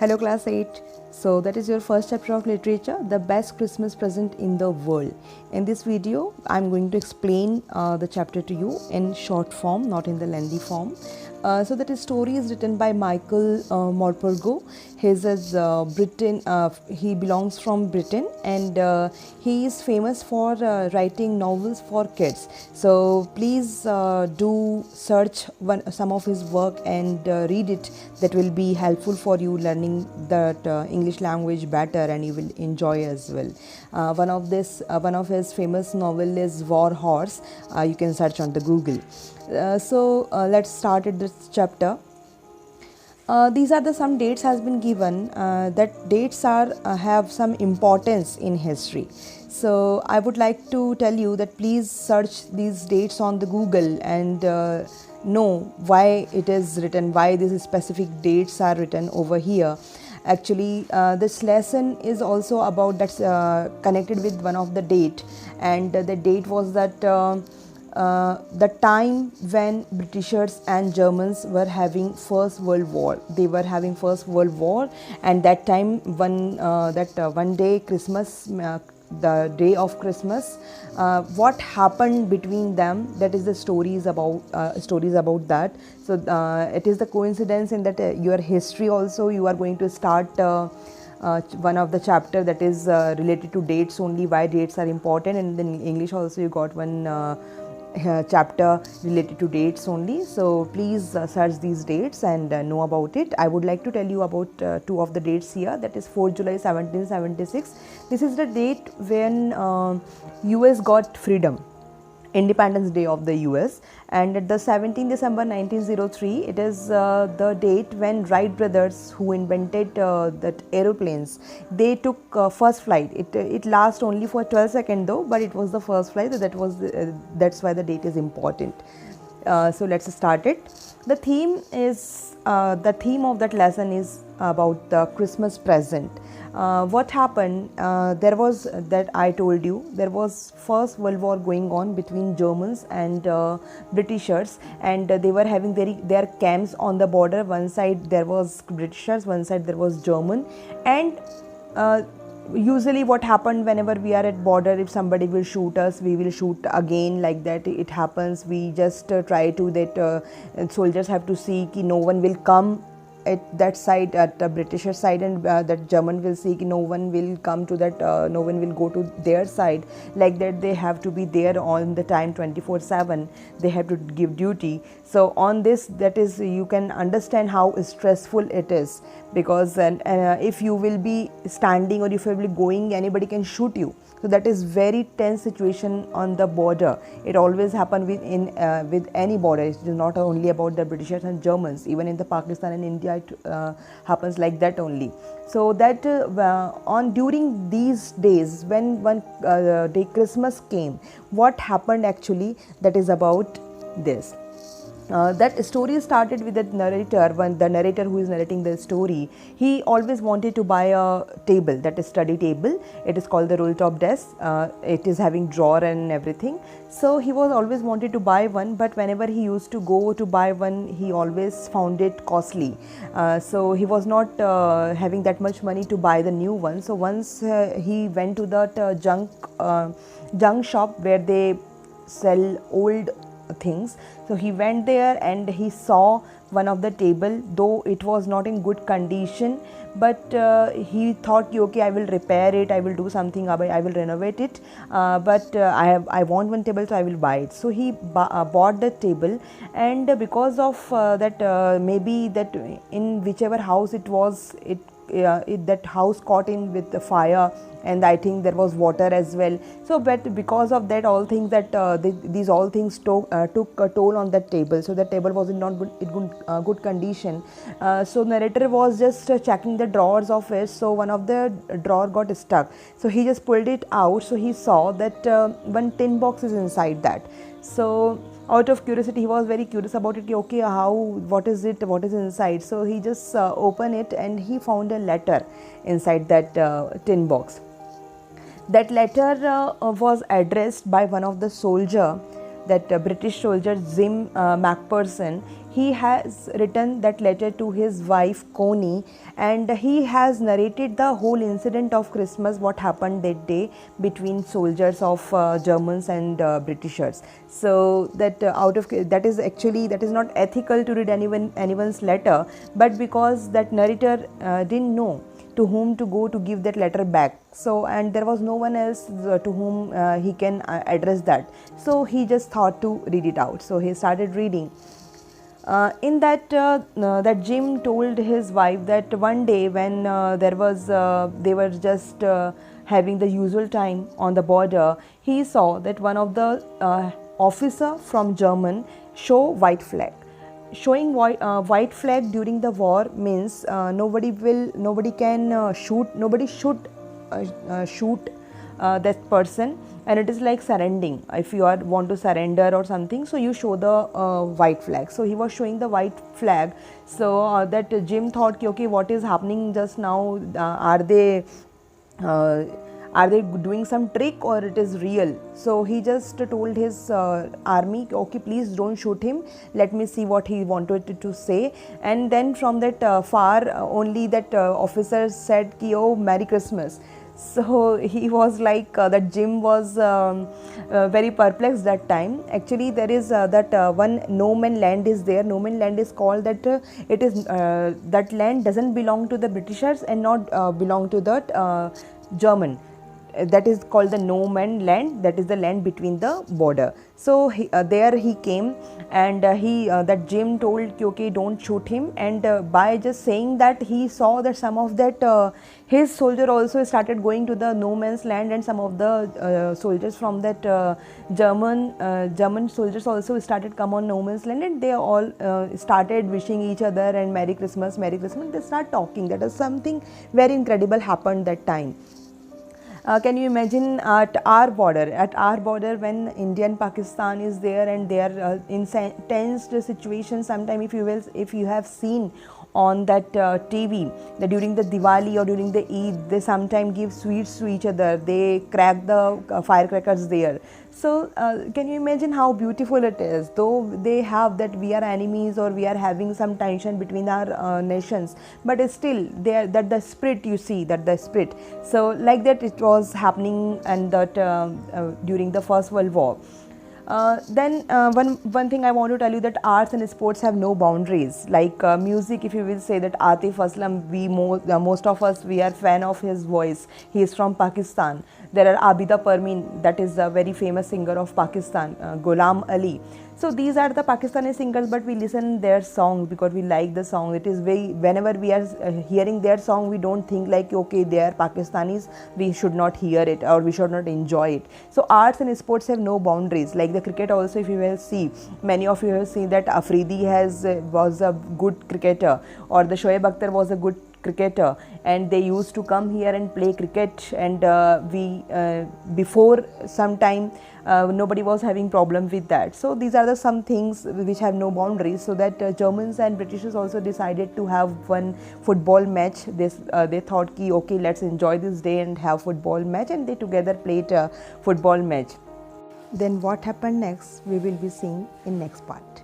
Hello class 8. So that is your first chapter of literature, the best Christmas present in the world. In this video, I'm going to explain the chapter to you in short form, not in the lengthy form. So that story is written by Michael Morpurgo. He belongs from Britain, and he is famous for writing novels for kids. So please do search some of his work and read it. That will be helpful for you learning that English language better, and you will enjoy as well. One of his famous novel is War Horse. You can search on the Google. Let's start at this chapter. These are some dates has been given. That dates have some importance in history. So I would like to tell you that please search these dates on the Google and know why it is written, why these specific dates are written over here. Actually, this lesson is also about that's connected with one of the date, and the date was that the time when Britishers and Germans were having First World War. They were having First World War, and that time one day, Christmas, the day of Christmas, what happened between them. That is the stories about that. So it is the coincidence in that your history also you are going to start. One of the chapter that is related to dates only, why dates are important, and then in English also you got one chapter related to dates only. So please search these dates and know about it. I would like to tell you about two of the dates here. That is 4th July 1776. This is the date when US got freedom, Independence Day of the US, and at the 17th December 1903, it is the date when Wright brothers, who invented that aeroplanes, they took first flight. It lasts only for 12 seconds though, but it was the first flight. That's why the date is important. So let's start it. The theme of that lesson is about the Christmas present. What happened, there was, that I told you, there was First World War going on between Germans and Britishers, and they were having their camps on the border. One side there was Britishers, one side there was German, and usually what happened, whenever we are at border, if somebody will shoot us, we will shoot again, like that it happens. We just try to that soldiers have to see ki no one will come at that side, at the British side, and that German will see no one will come to that, no one will go to their side, like that. They have to be there on the time 24/7. They have to give duty. So on this, that is, you can understand how stressful it is, because if you will be standing or if you will be going, anybody can shoot you. So that is very tense situation on the border. It always happen with any border. It is not only about the Britishers and Germans. Even in the Pakistan and India, it happens like that only. So that during these days, when one day Christmas came, what happened actually? That is about this. That story started with the narrator who is narrating the story. He always wanted to buy a table, that is study table. It is called the roll top desk. It is having drawer and everything. So he was always wanted to buy one, but whenever he used to go to buy one, he always found it costly. So he was not having that much money to buy the new one. So once he went to that junk shop where they sell old things. So he went there and he saw one of the table, though it was not in good condition, but he thought, okay, I will repair it, I will do something, I will renovate it, but I want one table, so I will buy it. So he bought the table, and because of that, maybe that in whichever house it was, that house caught in with the fire, and I think there was water as well. So but because of that, all things that these all things took a toll on that table. So the table was in not good condition. So narrator was just checking the drawers of it. So one of the drawer got stuck. So he just pulled it out. So he saw that one tin box is inside that. So out of curiosity, he was very curious about it. Okay, what is it? What is inside? So he just opened it, and he found a letter inside that tin box. That letter was addressed by one of the soldier that British soldier Jim Macpherson, he has written that letter to his wife Connie, and he has narrated the whole incident of Christmas, what happened that day between soldiers of Germans and Britishers. So that that is not ethical to read anyone's letter, but because that narrator didn't know to whom to go to give that letter back, so and there was no one else to whom he can address that, so he just thought to read it out. So he started reading. In that Jim told his wife that one day when they were just having the usual time on the border, he saw that one of the officer from German show white flag. Showing white flag during the war means nobody can shoot that person, and it is like surrendering. If you want to surrender or something, so you show the white flag. So he was showing the white flag. So that Jim thought, okay, what is happening just now? Are they doing some trick or it is real? So he just told his army, okay, please don't shoot him, let me see what he wanted to say. And then from that far only that officer said, oh, Merry Christmas. So he was like that Jim was very perplexed that time. Actually there is that one no man land is there. No man land is called that it is that land doesn't belong to the Britishers and not belong to that German. That is called the no man land, that is the land between the border. So there he came, and that Jim told, okay, don't shoot him, and by just saying that, he saw that some of that his soldier also started going to the no man's land, and some of the soldiers from that German soldiers also started come on no man's land, and they all started wishing each other and Merry Christmas, Merry Christmas. They start talking. That is something very incredible happened that time. Can you imagine at our border when India and Pakistan is there, and they are in tense situations. Sometimes if you have seen on that TV that during the Diwali or during the Eid, they sometimes give sweets to each other, they crack the firecrackers there. So can you imagine how beautiful it is? Though they have that we are enemies or we are having some tension between our nations, but still that the spirit, you see that the spirit. So like that it was happening, and that during the First World War. Then one thing I want to tell you, that arts and sports have no boundaries. Like music, if you will say that Atif Aslam, most of us, we are fan of his voice. He is from Pakistan. There are Abida Parveen, that is a very famous singer of Pakistan, Ghulam Ali. So these are the Pakistani singers, but we listen their songs because we like the song. It is whenever we are hearing their song, we don't think like, okay, they are Pakistanis, we should not hear it or we should not enjoy it. So arts and sports have no boundaries. Like the cricket also, if you will see, many of you have seen that Afridi was a good cricketer, or the Shoaib Akhtar was a good cricketer, and they used to come here and play cricket, and before some time nobody was having problem with that. So these are the some things which have no boundaries. So that Germans and Britishers also decided to have one football match. They thought ki, okay, let's enjoy this day and have football match, and they together played a football match. Then what happened next, we will be seeing in next part.